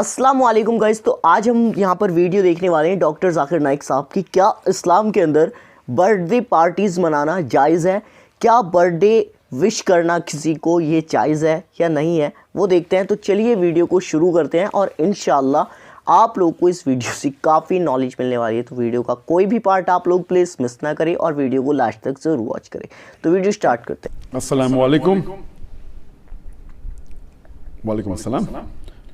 अस्सलाम वालेकुम गाइस। तो आज हम यहाँ पर वीडियो देखने वाले हैं डॉक्टर जाकिर नाइक साहब की, क्या इस्लाम के अंदर बर्थडे पार्टीज़ मनाना जायज़ है, क्या बर्थडे विश करना किसी को ये जायज़ है या नहीं है, वो देखते हैं। तो चलिए वीडियो को शुरू करते हैं और इंशाल्लाह आप लोग को इस वीडियो से काफ़ी नॉलेज मिलने वाली है। तो वीडियो का कोई भी पार्ट आप लोग प्लीज़ मिस ना करें और वीडियो को लास्ट तक ज़रूर वॉच करें। तो वीडियो स्टार्ट करते हैं। अस्सलाम वालेकुम। वालेकुम अस्सलाम।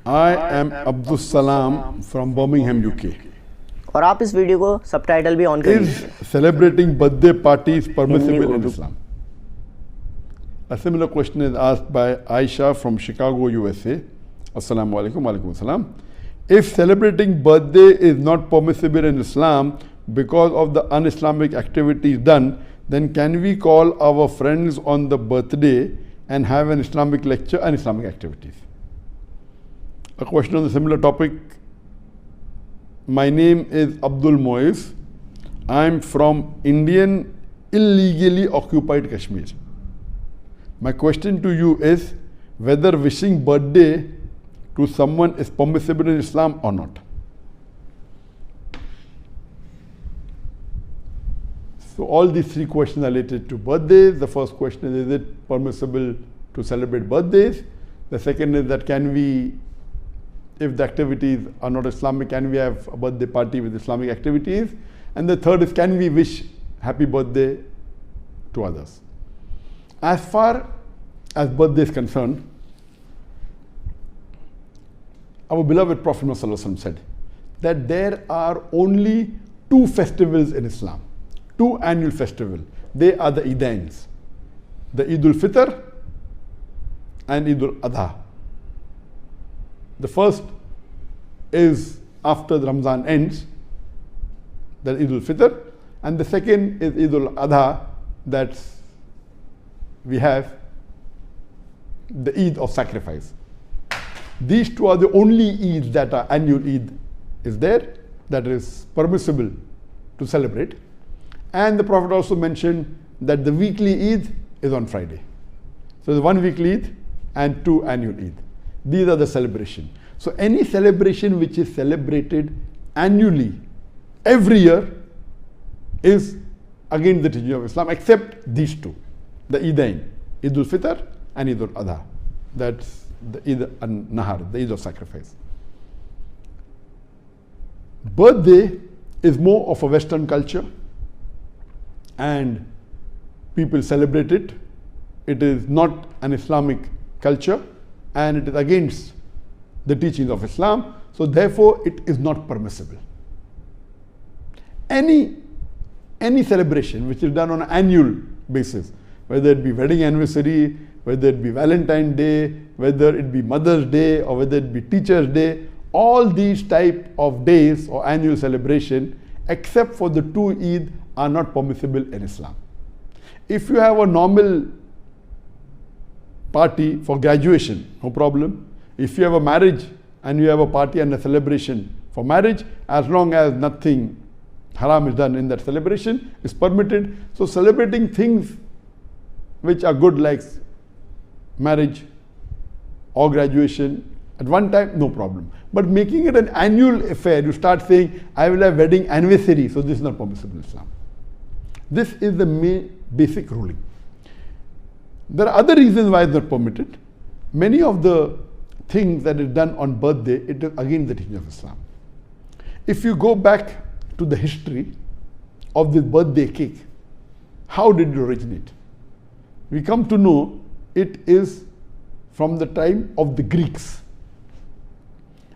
I am Abdul Salam from Birmingham, UK. और आप इस वीडियो को सबटाइटल भी ऑन करें। Is celebrating birthday parties permissible in Islam? A similar question is asked by Aisha from Chicago, USA. Assalamu alaikum, walaikum assalam. If celebrating birthday is not permissible in Islam because of the un-Islamic activities done, then can we call our friends on the birthday and have an Islamic lecture and Islamic activities? A question on a similar topic. My name is Abdul Moiz. I am from Indian illegally occupied Kashmir. My question to you is whether wishing birthday to someone is permissible in Islam or not. So all these three questions are related to birthdays. The first question is it permissible to celebrate birthdays? The second is that can we, if the activities are not Islamic, can we have a birthday party with Islamic activities? And the third is, can we wish happy birthday to others? As far as birthday is concerned, our beloved Prophet Muhammad said that there are only two festivals in Islam, two annual festivals. They are the Eidains, the Eid al-Fitr and Eid al-Adha. The first is after the Ramzan ends, that Eid al-Fitr, and the second is Eid al-Adha, that we have the Eid of sacrifice. These two are the only Eids that are annual Eid is there, that is permissible to celebrate. And the Prophet also mentioned that the weekly Eid is on Friday. So there's one weekly Eid and two annual Eid. These are the celebration. So any celebration which is celebrated annually, every year, is against the teaching of Islam, except these two, the Eidain, Eid al-Fitr and Eid al-Adha. That's the Eid al-Nahar, the Eid of sacrifice. Birthday is more of a Western culture and people celebrate it. It is not an Islamic culture and it is against the teachings of Islam, so therefore it is not permissible. Any celebration which is done on an annual basis, whether it be wedding anniversary, whether it be Valentine's Day, whether it be Mother's Day, or whether it be Teacher's Day, all these type of days or annual celebration, except for the two Eid, are not permissible in Islam. If you have a normal party for graduation, no problem. If you have a marriage and you have a party and a celebration for marriage, as long as nothing haram is done in that celebration, is permitted. So celebrating things which are good like marriage or graduation at one time, no problem. But making it an annual affair, you start saying, I will have wedding anniversary, so this is not permissible in Islam. This is the main basic ruling. There are other reasons why it's not permitted. Many of the things that is done on birthday, it is against the teaching of Islam. If you go back to the history of this birthday cake, how did it originate? We come to know it is from the time of the Greeks.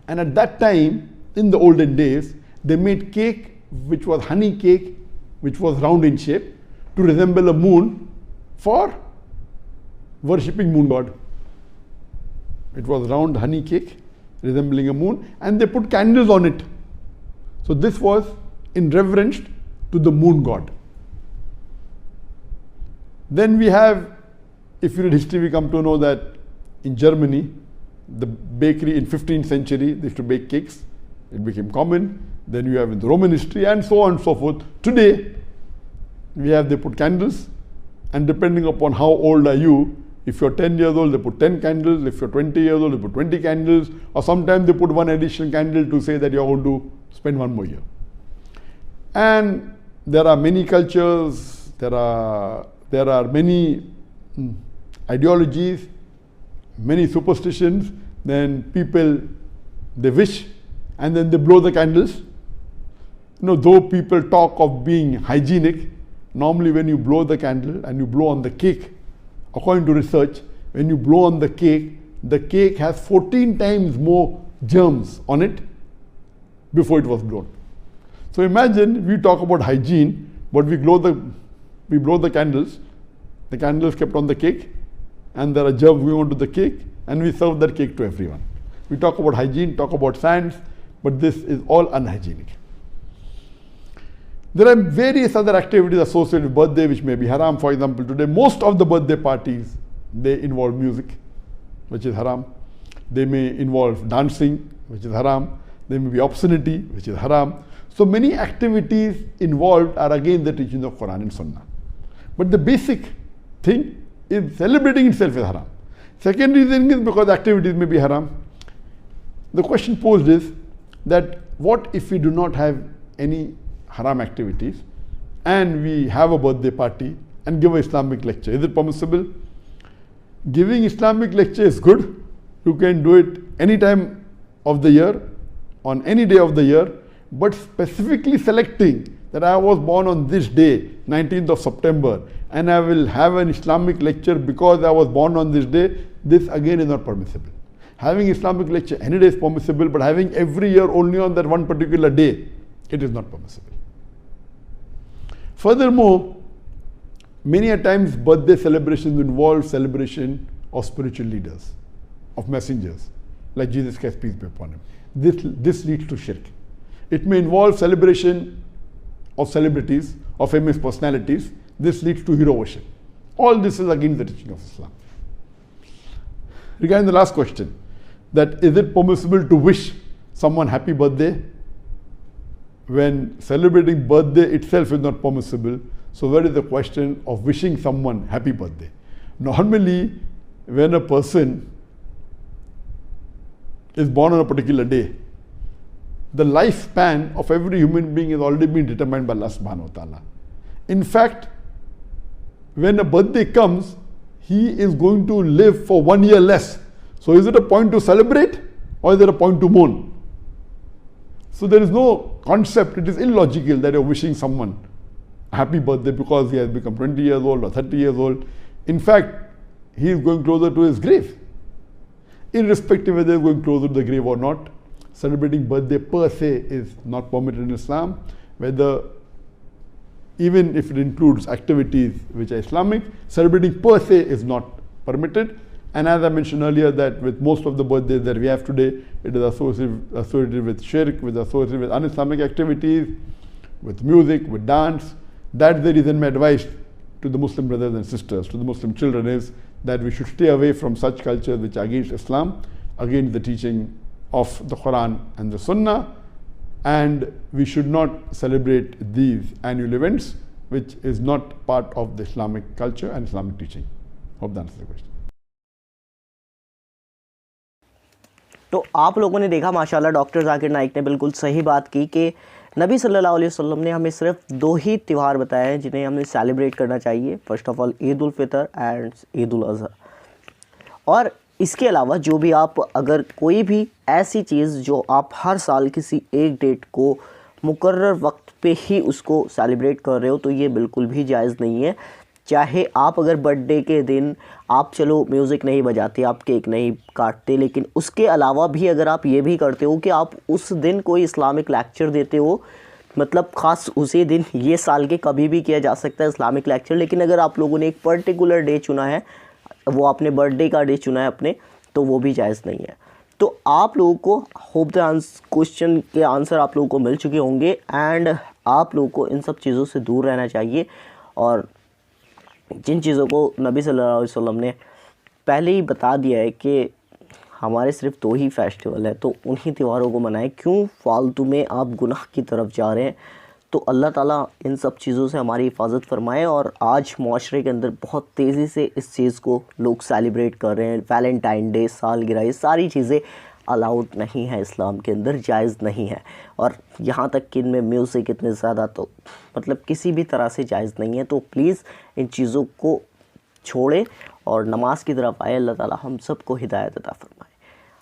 And at that time, in the olden days, they made cake which was honey cake, which was round in shape, to resemble a moon for worshipping moon god. It was round honey cake resembling a moon, and they put candles on it. So this was in reverence to the moon god. Then we have, if you read history, we come to know that in Germany, the bakery in 15th century, they used to bake cakes. It became common. Then you have in the Roman history and so on and so forth. Today, we have, they put candles, and depending upon how old are you, If you're 10 years old, they put 10 candles. If you're 20 years old, they put 20 candles. Or sometimes they put one additional candle to say that you're going to spend one more year. And there are many cultures, there are many ideologies, many superstitions. Then people, they wish and then they blow the candles. Though people talk of being hygienic, normally when you blow the candle and you blow on the cake, according to research, when you blow on the cake has 14 times more germs on it before it was blown. So imagine we talk about hygiene, but we blow the candles kept on the cake, and there are germs going onto the cake, and we serve that cake to everyone. We talk about hygiene, talk about science, but this is all unhygienic. There are various other activities associated with birthday which may be haram. For example, today most of the birthday parties, they involve music, which is haram. They may involve dancing, which is haram. There may be obscenity, which is haram. So many activities involved are against the teachings of Quran and Sunnah. But the basic thing is celebrating itself is haram. Second reason is because activities may be haram. The question posed is that what if we do not have any haram activities and we have a birthday party and give an Islamic lecture? Is it permissible? Giving Islamic lecture is good. You can do it any time of the year, on any day of the year, but specifically selecting that I was born on this day, 19th of September, and I will have an Islamic lecture because I was born on this day, this again is not permissible. Having Islamic lecture any day is permissible, but having every year only on that one particular day, it is not permissible. Furthermore, many a times birthday celebrations involve celebration of spiritual leaders, of messengers, like Jesus Christ, peace be upon him. This leads to shirk. It may involve celebration of celebrities, of famous personalities. This leads to hero worship. All this is against the teaching of Islam. Regarding the last question, that is it permissible to wish someone happy birthday when celebrating birthday itself is not permissible? So where is the question of wishing someone happy birthday? Normally, when a person is born on a particular day, the lifespan of every human being has already been determined by Allah subhanahu wa ta'ala. In fact, when a birthday comes, he is going to live for 1 year less. So is it a point to celebrate or is it a point to mourn? So there is no concept, it is illogical that you're wishing someone a happy birthday because he has become 20 years old or 30 years old. In fact, he is going closer to his grave. Irrespective whether he is going closer to the grave or not, celebrating birthday per se is not permitted in Islam. Whether, even if it includes activities which are Islamic, celebrating per se is not permitted. And as I mentioned earlier, that with most of the birthdays that we have today, it is associated with shirk, associated with un-Islamic activities, with music, with dance. That's the reason my advice to the Muslim brothers and sisters, to the Muslim children, is that we should stay away from such cultures which are against Islam, against the teaching of the Quran and the Sunnah, and we should not celebrate these annual events which is not part of the Islamic culture and Islamic teaching. Hope that answers the question. तो आप लोगों ने देखा माशाल्लाह doctor Zakir Naik ने बिल्कुल सही बात की कि नबी सल्लल्लाहु अलैहि वसल्लम ने हमें सिर्फ 2 ही त्यौहार बताए हैं जिन्हें हमें सेलिब्रेट करना चाहिए। First of all Eid ul Fitr and Eid ul Azha. और इसके अलावा जो भी आप अगर कोई भी ऐसी चीज़ जो आप हर साल किसी एक डेट को मुकर्रर वक्त पे ही उसको सेलिब्रेट कर रहे हो तो ये बिल्कुल भी जायज़ नहीं है। चाहे आप अगर बर्थडे के दिन आप चलो म्यूज़िक नहीं बजाते, आप केक नहीं काटते, लेकिन उसके अलावा भी अगर आप ये भी करते हो कि आप उस दिन कोई इस्लामिक लेक्चर देते हो, मतलब ख़ास उसी दिन, ये साल के कभी भी किया जा सकता है इस्लामिक लेक्चर, लेकिन अगर आप लोगों ने एक पर्टिकुलर डे चुना है, वो आपने बर्थडे का डे चुना है अपने, तो वो भी जायज़ नहीं है। तो आप लोगों को होप द क्वेश्चन के आंसर आप लोगों को मिल चुके होंगे एंड आप लोगों को इन सब चीज़ों से दूर रहना चाहिए। और जिन चीज़ों को नबी सल्लल्लाहु अलैहि वसल्लम ने पहले ही बता दिया है कि हमारे सिर्फ 2 ही फेस्टिवल है तो उन्हीं त्योहारों को मनाएं, क्यों फालतू में आप गुनाह की तरफ जा रहे हैं। तो अल्लाह ताला इन सब चीज़ों से हमारी हिफाजत फरमाए। और आज माशरे के अंदर बहुत तेज़ी से इस चीज़ को लोग सेलिब्रेट कर रहे हैं, वैलेंटाइन डे, सालगिरह, ये सारी चीज़ें अलाउड नहीं है इस्लाम के अंदर, जायज़ नहीं है। और यहाँ तक कि इनमें म्यूज़िक इतने ज़्यादा तो मतलब किसी भी तरह से जायज़ नहीं है। तो प्लीज़ इन चीज़ों को छोड़ें और नमाज की तरफ आए। अल्लाह ताला हम सबको हिदायत अता फरमाए।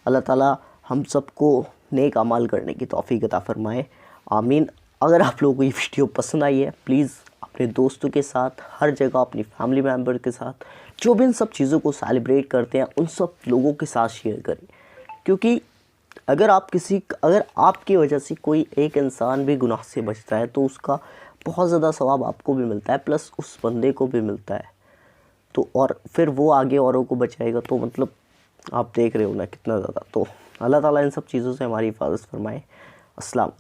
अल्लाह ताला हम सबको नेक अमाल करने की तौफीक अता फरमाए, आमीन। अगर आप लोगों को ये वीडियो पसंद आई है, प्लीज़ अपने दोस्तों के साथ, हर जगह अपनी फैमिली मेम्बर के साथ, जो भी इन सब चीज़ों को सेलिब्रेट करते हैं उन सब लोगों के साथ शेयर करें। क्योंकि अगर आपकी वजह से कोई एक इंसान भी गुनाह से बचता है तो उसका बहुत ज़्यादा सवाब आपको भी मिलता है, प्लस उस बंदे को भी मिलता है। तो और फिर वो आगे औरों को बचाएगा, तो मतलब आप देख रहे हो ना कितना ज़्यादा। तो अल्लाह ताला इन सब चीज़ों से हमारी हिफाजत फरमाए। अस्सलाम वालेकुम।